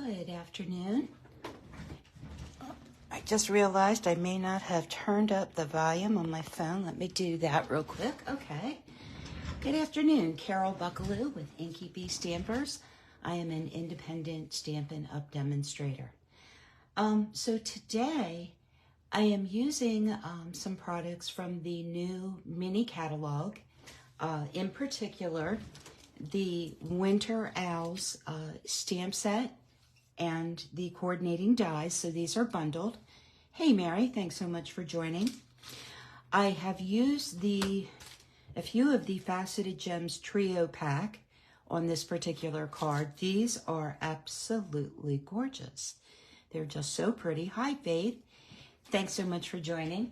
Good afternoon. I just realized I may not have turned up the volume on my phone. Let me do that real quick. Okay. Good afternoon. Carol Buckalew with Inky Stampers. I am an independent Stampin' Up demonstrator. So today I am using some products from the new mini catalog. In particular, the Winter Owls stamp set and the coordinating dies. So these are bundled. Hey Mary, thanks so much for joining. I have used a few of the Faceted Gems Trio pack on this particular card. These are absolutely gorgeous. They're just so pretty. Hi Faith, thanks so much for joining.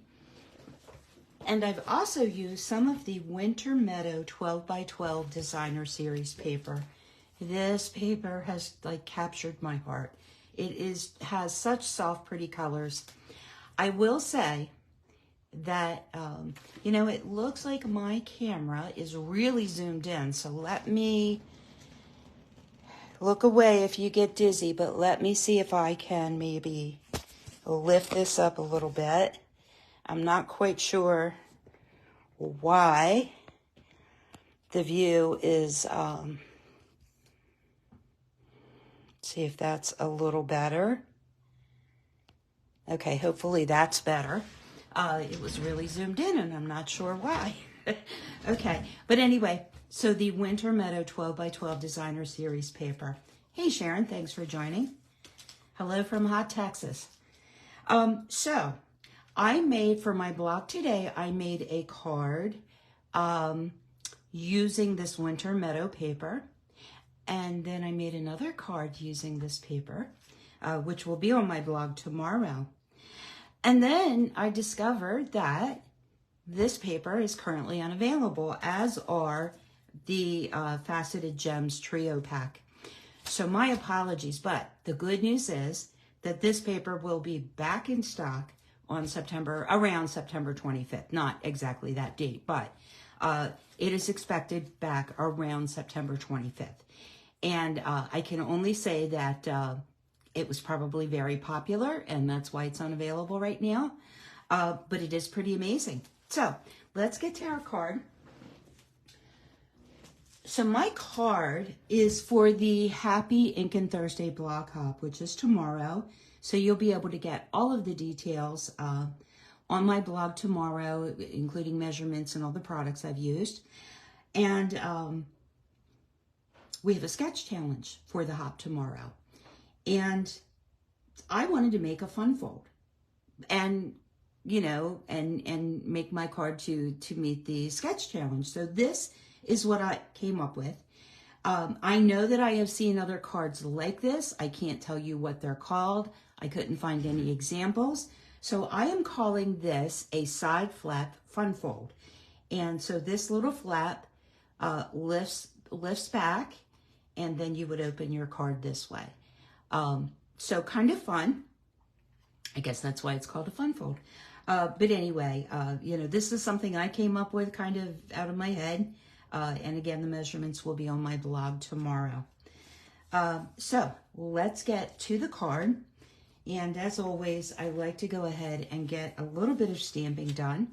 And I've also used some of the Winter Meadow 12x12 Designer Series paper. This paper has captured my heart. It has such soft, pretty colors. I will say that, it looks like my camera is really zoomed in. So let me look away if you get dizzy, but let me see if I can maybe lift this up a little bit. I'm not quite sure why the view is, see if that's a little better. Okay, hopefully that's better. It was really zoomed in and I'm not sure why. Okay, but anyway, so the Winter Meadow 12x12 Designer Series paper. Hey Sharon, thanks for joining. Hello from hot Texas. So I made, for my blog today, I made a card using this Winter Meadow paper. And then I made another card using this paper, which will be on my blog tomorrow. And then I discovered that this paper is currently unavailable, as are the Faceted Gems Trio pack. So my apologies, but the good news is that this paper will be back in stock on around September 25th. Not exactly that date, but it is expected back around September 25th. And I can only say that it was probably very popular, and that's why it's unavailable right now. But it is pretty amazing. So let's get to our card. So my card is for the Happy Inkin' Thursday blog hop, which is tomorrow. So you'll be able to get all of the details on my blog tomorrow, including measurements and all the products I've used. And we have a sketch challenge for the hop tomorrow. And I wanted to make a fun fold and, and make my card to meet the sketch challenge. So this is what I came up with. I know that I have seen other cards like this. I can't tell you what they're called. I couldn't find any examples. So I am calling this a side flap fun fold. And so this little flap lifts back, and then you would open your card this way. So kind of fun. I guess that's why it's called a fun fold. But anyway, this is something I came up with kind of out of my head. And again, the measurements will be on my blog tomorrow. So let's get to the card. And as always, I like to go ahead and get a little bit of stamping done.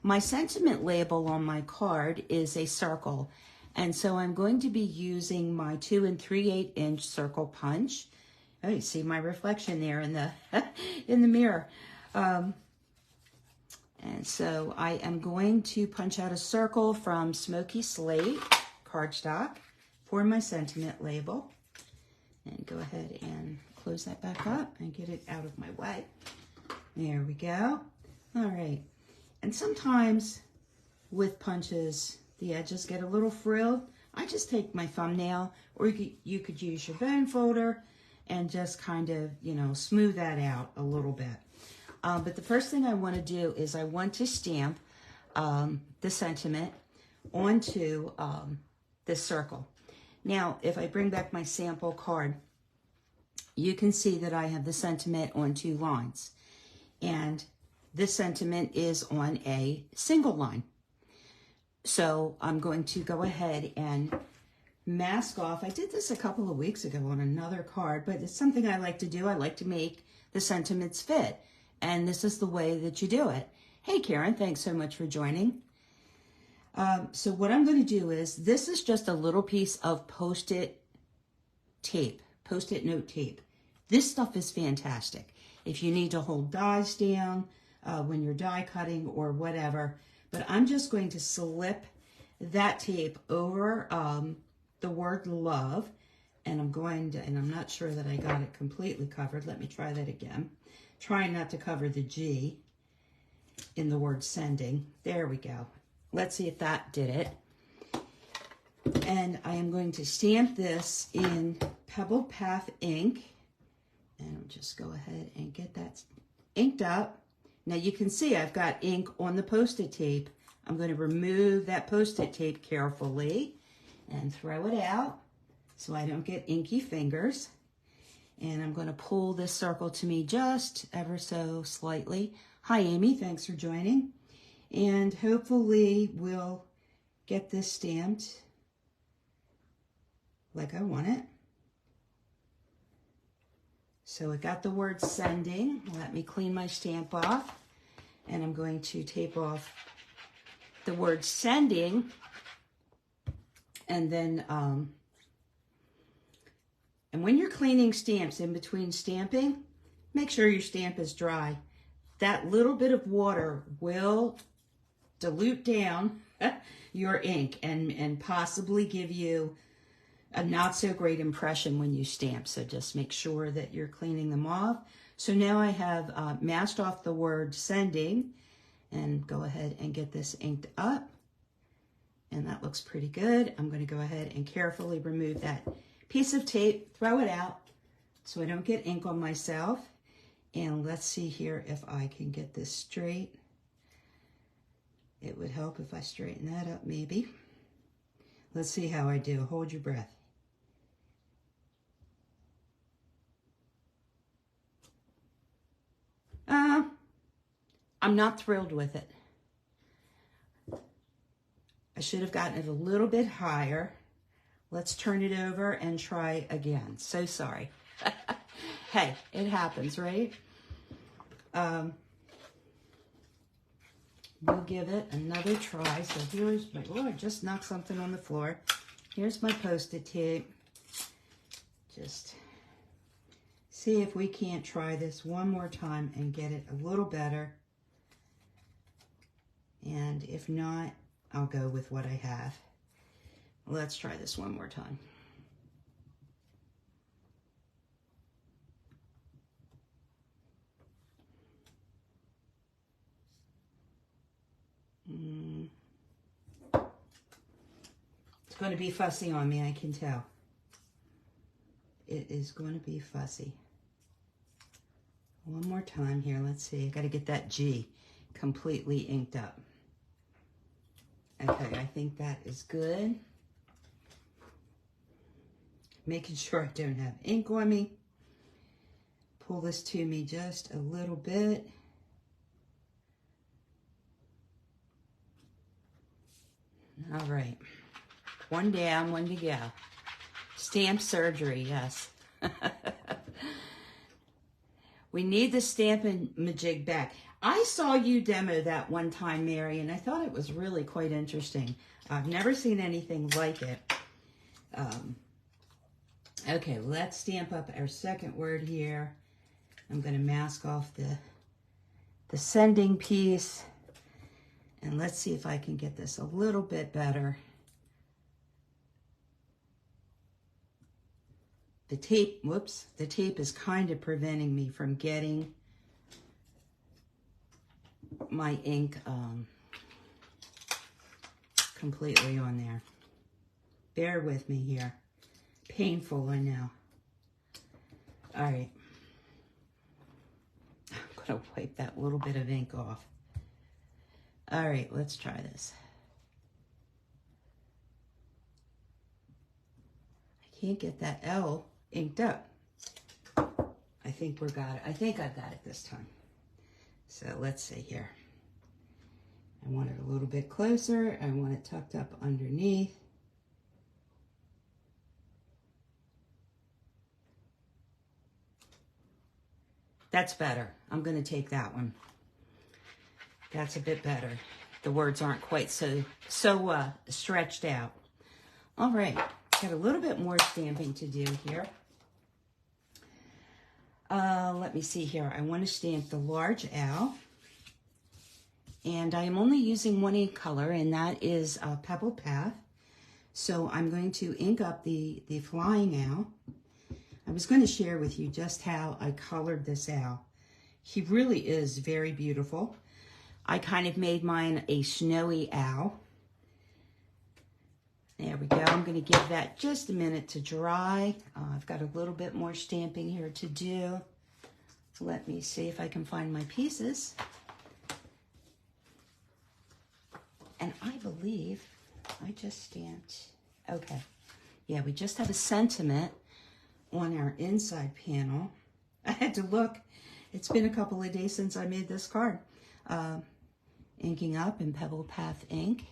My sentiment label on my card is a circle. And so I'm going to be using my 2 3/8 inch circle punch. Oh, you see my reflection there in the in the mirror. And so I am going to punch out a circle from Smoky Slate cardstock for my sentiment label. And go ahead and close that back up and get it out of my way. There we go. All right. And sometimes with punches, the edges get a little frilled. I just take my thumbnail, or you could use your bone folder and just kind of, smooth that out a little bit. But the first thing I want to do is I want to stamp the sentiment onto this circle. Now, if I bring back my sample card, you can see that I have the sentiment on 2 lines. And this sentiment is on a single line. So I'm going to go ahead and mask off. I did this a couple of weeks ago on another card, but it's something I like to do. I like to make the sentiments fit, and this is the way that you do it. Hey, Karen, thanks so much for joining. So what I'm going to do is, this is just a little piece of Post-it tape, Post-it note tape. This stuff is fantastic if you need to hold dies down when you're die cutting or whatever. But I'm just going to slip that tape over the word love, and I'm not sure that I got it completely covered. Let me try that again. Trying not to cover the G in the word sending. There we go. Let's see if that did it. And I am going to stamp this in Pebbled Path ink, and I'll just go ahead and get that inked up. Now you can see I've got ink on the Post-it tape. I'm going to remove that Post-it tape carefully and throw it out so I don't get inky fingers. And I'm going to pull this circle to me just ever so slightly. Hi, Amy. Thanks for joining. And hopefully we'll get this stamped like I want it. So it got the word sending. Let me clean my stamp off. And I'm going to tape off the word sending. And then, and when you're cleaning stamps in between stamping, make sure your stamp is dry. That little bit of water will dilute down your ink and possibly give you a not so great impression when you stamp. So just make sure that you're cleaning them off. So now I have masked off the word sending, and go ahead and get this inked up. And that looks pretty good. I'm going to go ahead and carefully remove that piece of tape, throw it out so I don't get ink on myself. And let's see here if I can get this straight. It would help if I straighten that up maybe. Let's see how I do. Hold your breath. I'm not thrilled with it. I should have gotten it a little bit higher. Let's turn it over and try again. So sorry. Hey, it happens, right? We'll give it another try. So here's my, oh, I just knocked something on the floor. Here's my Post-it tape. Just see if we can't try this one more time and get it a little better. And if not, I'll go with what I have. Let's try this one more time. It's going to be fussy on me, I can tell. It is going to be fussy. One more time here. Let's see. I got to get that G completely inked up. Okay, I think that is good. Making sure I don't have ink on me. Pull this to me just a little bit. All right. One down, one to go. Stamp surgery, yes. We need the Stampin' Majig back. I saw you demo that one time, Mary, and I thought it was really quite interesting. I've never seen anything like it. Okay, let's stamp up our second word here. I'm going to mask off the sending piece. And let's see if I can get this a little bit better. The tape, whoops, the tape is kind of preventing me from getting my ink completely on there. Bear with me here. Painful, I know. All right. I'm going to wipe that little bit of ink off. All right, let's try this. I can't get that L inked up. I think we got it. I think I've got it this time. So let's see here. I want it a little bit closer. I want it tucked up underneath. That's better. I'm going to take that one. That's a bit better. The words aren't quite so stretched out. All right, got a little bit more stamping to do here. Let me see here. I want to stamp the large owl. And I am only using one ink color, and that is Pebble Path. So I'm going to ink up the flying owl. I was going to share with you just how I colored this owl. He really is very beautiful. I kind of made mine a snowy owl. There we go. I'm going to give that just a minute to dry. I've got a little bit more stamping here to do. Let me see if I can find my pieces. And I believe I just stamped, okay. Yeah, we just have a sentiment on our inside panel. I had to look. It's been a couple of days since I made this card. Inking up in Pebble Path ink.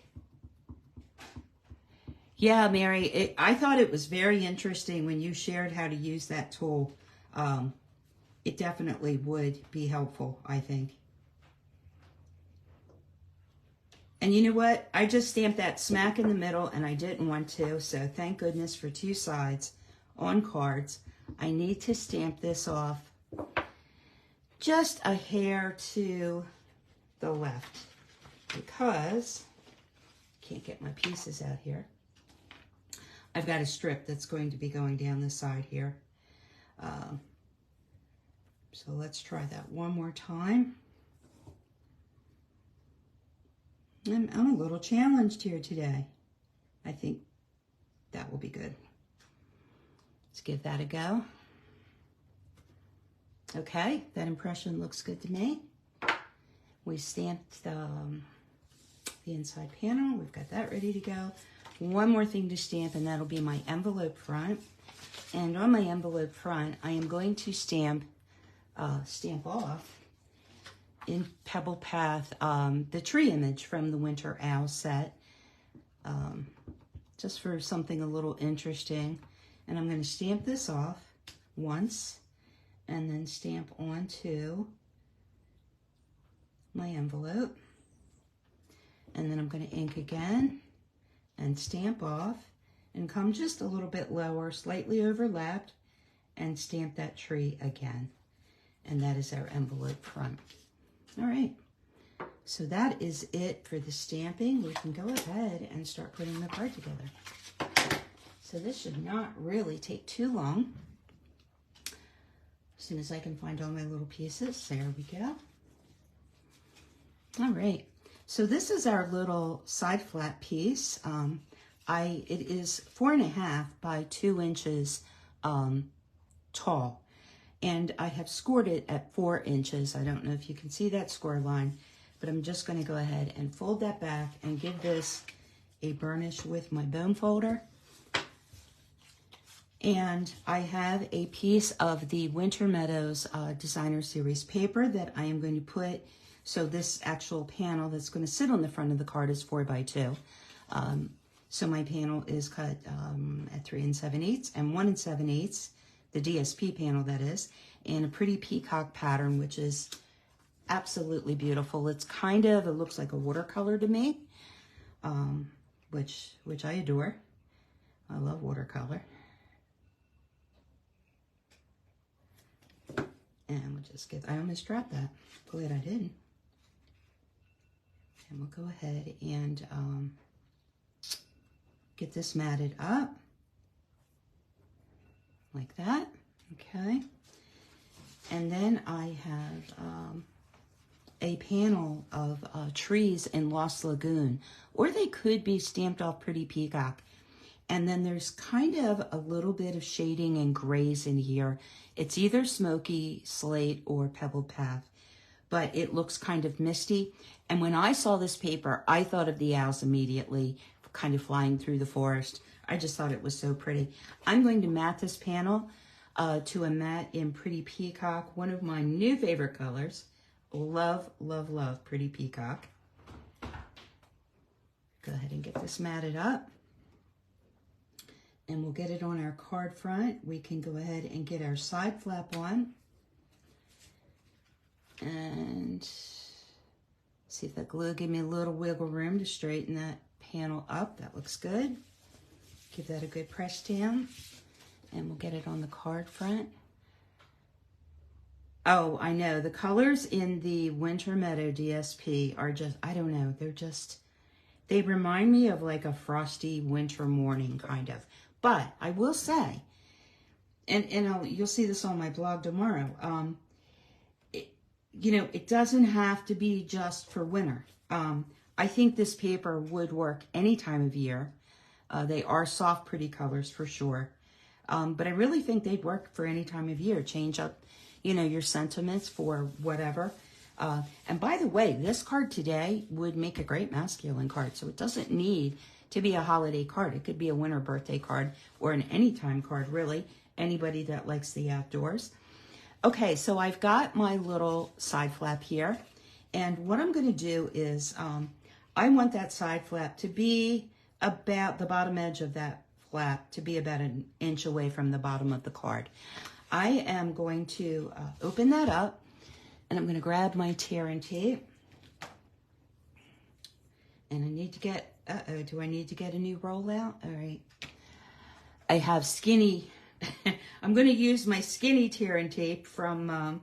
Yeah, Mary, I thought it was very interesting when you shared how to use that tool. It definitely would be helpful, I think. And you know what? I just stamped that smack in the middle, and I didn't want to, so thank goodness for two sides on cards. I need to stamp this off just a hair to the left because I can't get my pieces out here. I've got a strip that's going to be going down the side here. So let's try that one more time. I'm a little challenged here today. I think that will be good. Let's give that a go. Okay, that impression looks good to me. We stamped the inside panel. We've got that ready to go. One more thing to stamp, and that'll be my envelope front. And on my envelope front, I am going to stamp off in Pebble Path the tree image from the Winter Owl set, just for something a little interesting. And I'm going to stamp this off once and then stamp onto my envelope. And then I'm going to ink again and stamp off and come just a little bit lower, slightly overlapped, and stamp that tree again. And that is our envelope front. All right, so that is it for the stamping. We can go ahead and start putting the card together. So this should not really take too long. As soon as I can find all my little pieces, there we go. All right, so this is our little side flat piece. It is 4.5 by 2 inches tall. And I have scored it at 4 inches. I don't know if you can see that score line, but I'm just going to go ahead and fold that back and give this a burnish with my bone folder. And I have a piece of the Winter Meadows Designer Series paper that I am going to put, so this actual panel that's going to sit on the front of the card is 4 by 2. So my panel is cut at 3 7/8 and 1 7/8. The DSP panel, that is, in a pretty peacock pattern, which is absolutely beautiful. It's kind of, it looks like a watercolor to me, which I adore. I love watercolor. And we'll just get, I almost dropped that. Glad I didn't. And we'll go ahead and get this matted up. Like that, okay. And then I have a panel of trees in Lost Lagoon, or they could be stamped off Pretty Peacock. And then there's kind of a little bit of shading and grays in here. It's either Smoky, Slate, or Pebble Path, but it looks kind of misty. And when I saw this paper, I thought of the owls immediately, kind of flying through the forest. I just thought it was so pretty. I'm going to mat this panel to a matte in Pretty Peacock, one of my new favorite colors. Love, love, love Pretty Peacock. Go ahead and get this matted up. And we'll get it on our card front. We can go ahead and get our side flap on. And see if that glue give me a little wiggle room to straighten that panel up. That looks good. Give that a good press down. And we'll get it on the card front. Oh, I know. The colors in the Winter Meadow DSP are just, I don't know. They're just, they remind me of like a frosty winter morning kind of. But I will say, and you'll see this on my blog tomorrow, you know, it doesn't have to be just for winter. I think this paper would work any time of year. They are soft, pretty colors for sure. But I really think they'd work for any time of year. Change up, you know, your sentiments for whatever. And by the way, this card today would make a great masculine card. So it doesn't need to be a holiday card. It could be a winter birthday card or an anytime card, really. Anybody that likes the outdoors. Okay, so I've got my little side flap here. And what I'm going to do is I want that side flap to be about the bottom edge of that flap to be about an inch away from the bottom of the card. I am going to open that up, and I'm going to grab my tear and tape. And I need to get, do I need to get a new roll out? All right. I have skinny, I'm going to use my skinny tear and tape from,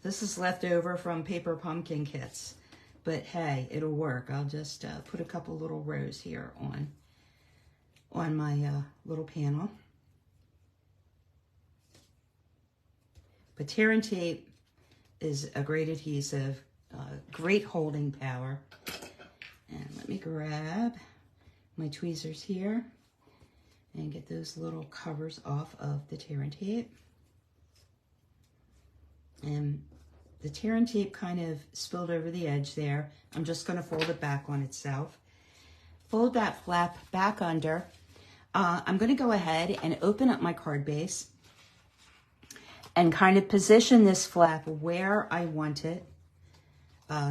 this is left over from paper pumpkin kits. But hey, it'll work. I'll just put a couple little rows here on my little panel. But tear and tape is a great adhesive, great holding power. And let me grab my tweezers here and get those little covers off of the tear and tape. And the tear and tape kind of spilled over the edge there. I'm just going to fold it back on itself. Fold that flap back under. I'm going to go ahead and open up my card base and kind of position this flap where I want it.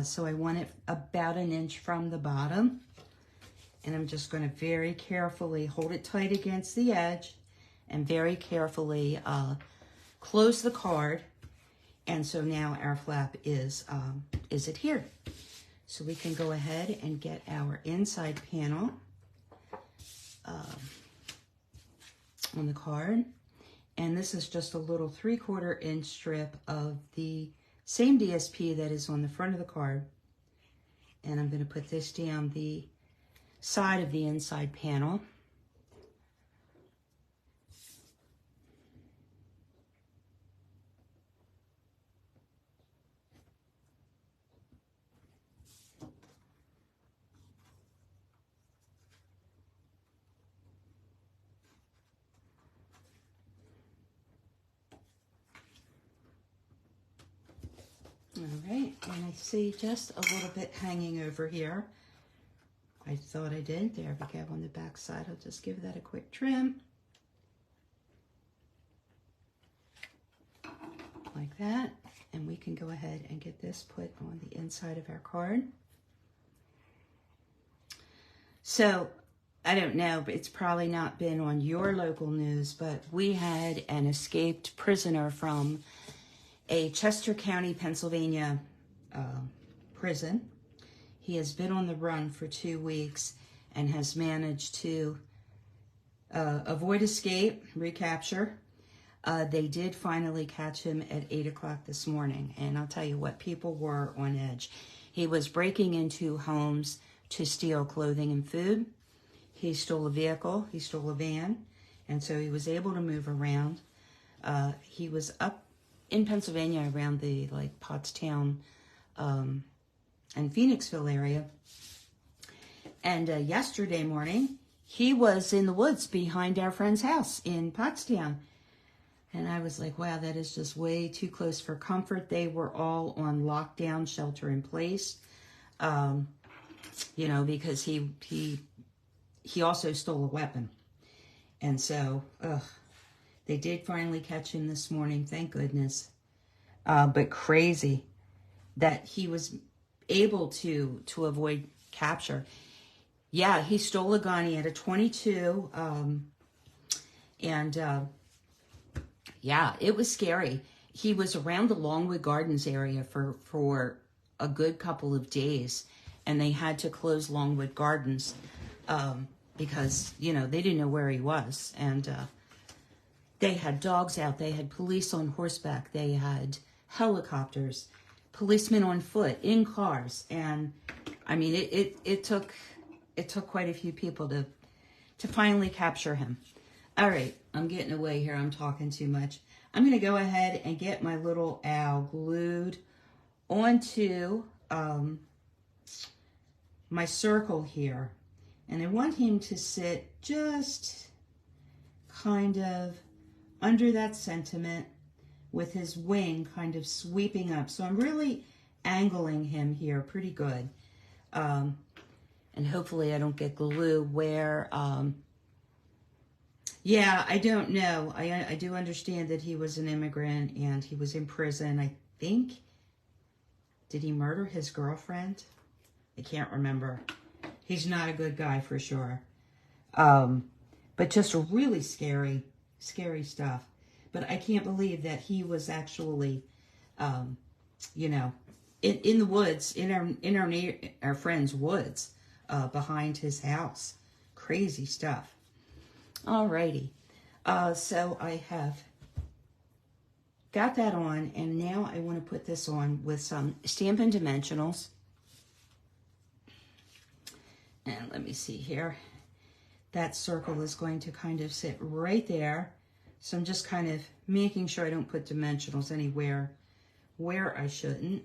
So I want it about an inch from the bottom. And I'm just going to very carefully hold it tight against the edge and very carefully close the card. And so now our flap is adhered. So we can go ahead and get our inside panel on the card. And this is just a little 3/4 inch strip of the same DSP that is on the front of the card. And I'm going to put this down the side of the inside panel. All right, and I see just a little bit hanging over here. I thought I did. There we go on the back side. I'll just give that a quick trim. Like that. And we can go ahead and get this put on the inside of our card. So, I don't know, but it's probably not been on your local news, but we had an escaped prisoner from a Chester County, Pennsylvania prison. He has been on the run for 2 weeks and has managed to avoid escape, recapture. They did finally catch him at 8 o'clock this morning. And I'll tell you what, people were on edge. He was breaking into homes to steal clothing and food. He stole a vehicle, he stole a van, and so he was able to move around. He was up in Pennsylvania around the like Pottstown and Phoenixville area. And yesterday morning, he was in the woods behind our friend's house in Pottstown. And I was like, wow, that is just way too close for comfort. They were all on lockdown, shelter in place, you know, because he also stole a weapon. And so, they did finally catch him this morning, thank goodness. But crazy that he was able to avoid capture. Yeah, he stole a gun. He had a .22, and yeah, it was scary. he was around the Longwood Gardens area for a good couple of days, and they had to close Longwood Gardens because, you know, they didn't know where he was. And they had dogs out. They had police on horseback. They had helicopters, policemen on foot, in cars. And, I mean, it took quite a few people to finally capture him. All right, I'm getting away here. I'm talking too much. I'm going to go ahead and get my little owl glued onto my circle here. And I want him to sit just kind of under that sentiment with his wing kind of sweeping up. So I'm really angling him here pretty good. And hopefully I don't get glue where, yeah, I don't know. I do understand that he was an immigrant and he was in prison. I think, did he murder his girlfriend? I can't remember. He's not a good guy for sure. But just really scary stuff. But I can't believe that he was actually, you know, in the woods, in our friend's woods, behind his house. Crazy stuff. Alrighty. So I have got that on, and now I want to put this on with some Stampin' Dimensionals. And let me see here. That circle is going to kind of sit right there. So I'm just kind of making sure I don't put dimensionals anywhere where I shouldn't.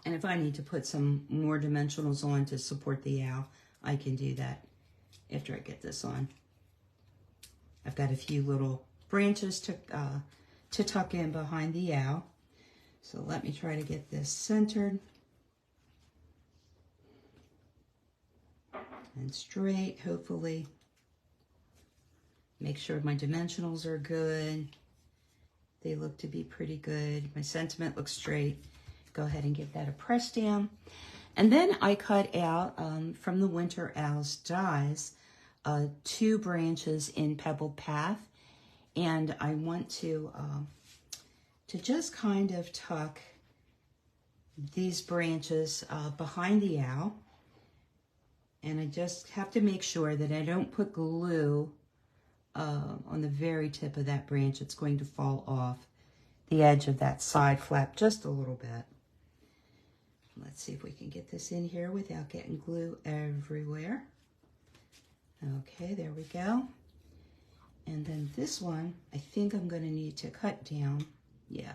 And if I need to put some more dimensionals on to support the owl, I can do that after I get this on. I've got a few little branches to tuck in behind the owl. So let me try to get this centered and straight, hopefully. Make sure my dimensionals are good. They look to be pretty good. My sentiment looks straight. Go ahead and give that a press down. And then I cut out from the Winter Owls dies 2 branches in Pebbled Path, and I want to just kind of tuck these branches behind the owl, and I just have to make sure that I don't put glue on the very tip of that branch. It's going to fall off the edge of that side flap just a little bit. Let's see if we can get this in here without getting glue everywhere. Okay, there we go. And then this one, I think I'm going to need to cut down. Yeah.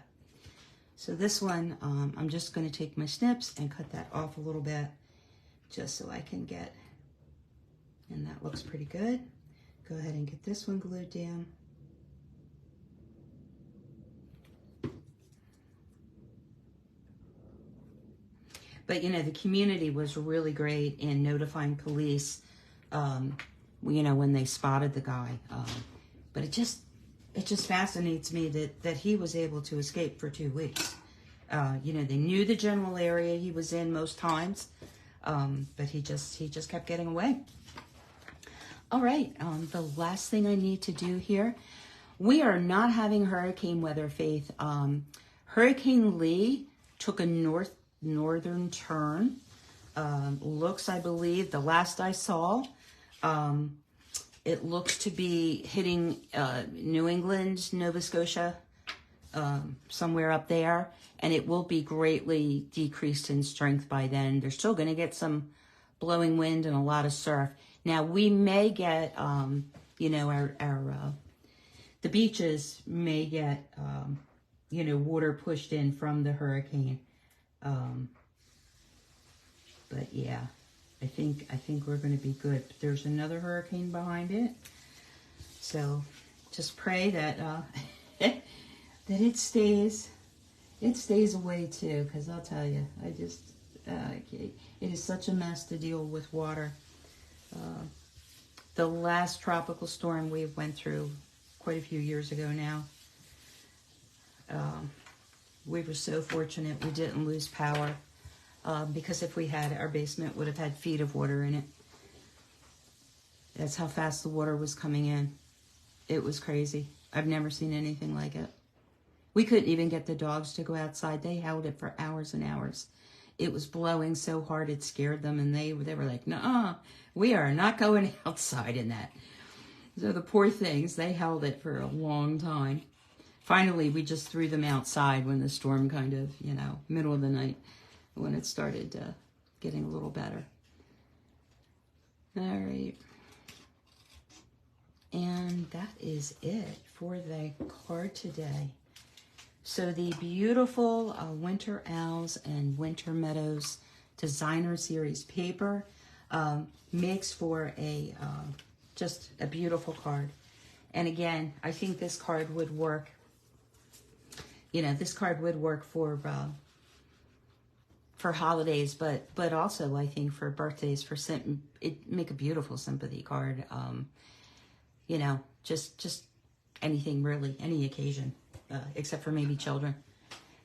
So this one, I'm just going to take my snips and cut that off a little bit just so I can get, and that looks pretty good. Go ahead and get this one glued down. But, you know, the community was really great in notifying police, you know, when they spotted the guy. But it just fascinates me that he was able to escape for 2 weeks. You know, they knew the general area he was in most times, but he just kept getting away. All right, the last thing I need to do here, we are not having hurricane weather, Faith. Hurricane Lee took a northern turn. Looks, I believe, the last I saw, it looks to be hitting New England, Nova Scotia, somewhere up there, and it will be greatly decreased in strength by then. They're still going to get some blowing wind and a lot of surf. Now, we may get, you know, the beaches may get, you know, water pushed in from the hurricane. But yeah, I think we're going to be good. But there's another hurricane behind it, so just pray that that it stays away too. Because I'll tell you, it is such a mess to deal with water. The last tropical storm we went through quite a few years ago now. We were so fortunate we didn't lose power. because if we had, our basement would have had feet of water in it. That's how fast the water was coming in. It was crazy. I've never seen anything like it. We couldn't even get the dogs to go outside. They held it for hours and hours. It was blowing so hard it scared them, and they were like, "Nuh-uh, we are not going outside in that." So the poor things, they held it for a long time. Finally, we just threw them outside when the storm kind of, you know, middle of the night, when it started getting a little better. All right. And that is it for the card today. So the beautiful Winter Owls and Winter Meadows Designer Series paper makes for a just a beautiful card. And again, I think this card would work. You know, this card would work for holidays, but also I think for birthdays, it make a beautiful sympathy card. You know, just anything really, any occasion, except for maybe children.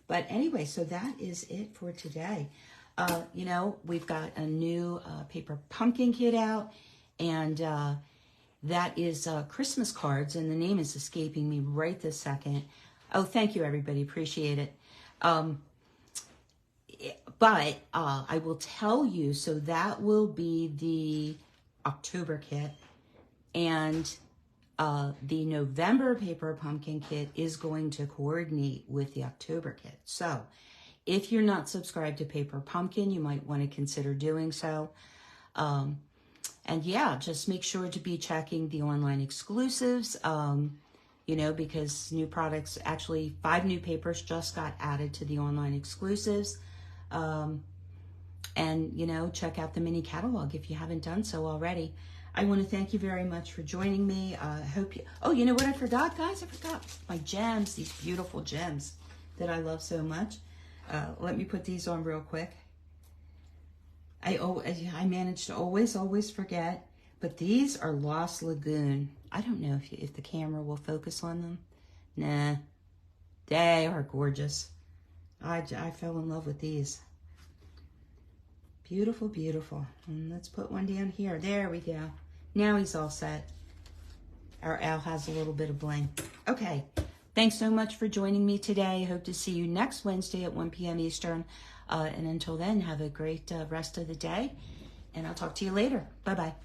But anyway, so that is it for today. You know, we've got a new paper pumpkin kit out, and that is Christmas cards, and the name is escaping me right this second. Oh, thank you, everybody. Appreciate it. But I will tell you, so that will be the October kit, and the November paper pumpkin kit is going to coordinate with the October kit. So if you're not subscribed to Paper Pumpkin, you might want to consider doing so. And yeah, just make sure to be checking the online exclusives, you know, because new products, actually 5 new papers just got added to the online exclusives. And, you know, check out the mini catalog if you haven't done so already. I want to thank you very much for joining me. I hope you, oh, you know what I forgot, guys? I forgot my gems, these beautiful gems that I love so much. Let me put these on real quick. I managed to always forget, but these are Lost Lagoon. I don't know if the camera will focus on them. Nah, they are gorgeous. I fell in love with these. Beautiful, beautiful. And let's put one down here. There we go. Now he's all set. Our owl has a little bit of bling. Okay. Thanks so much for joining me today. I hope to see you next Wednesday at 1 p.m. Eastern. And until then, have a great rest of the day. And I'll talk to you later. Bye-bye.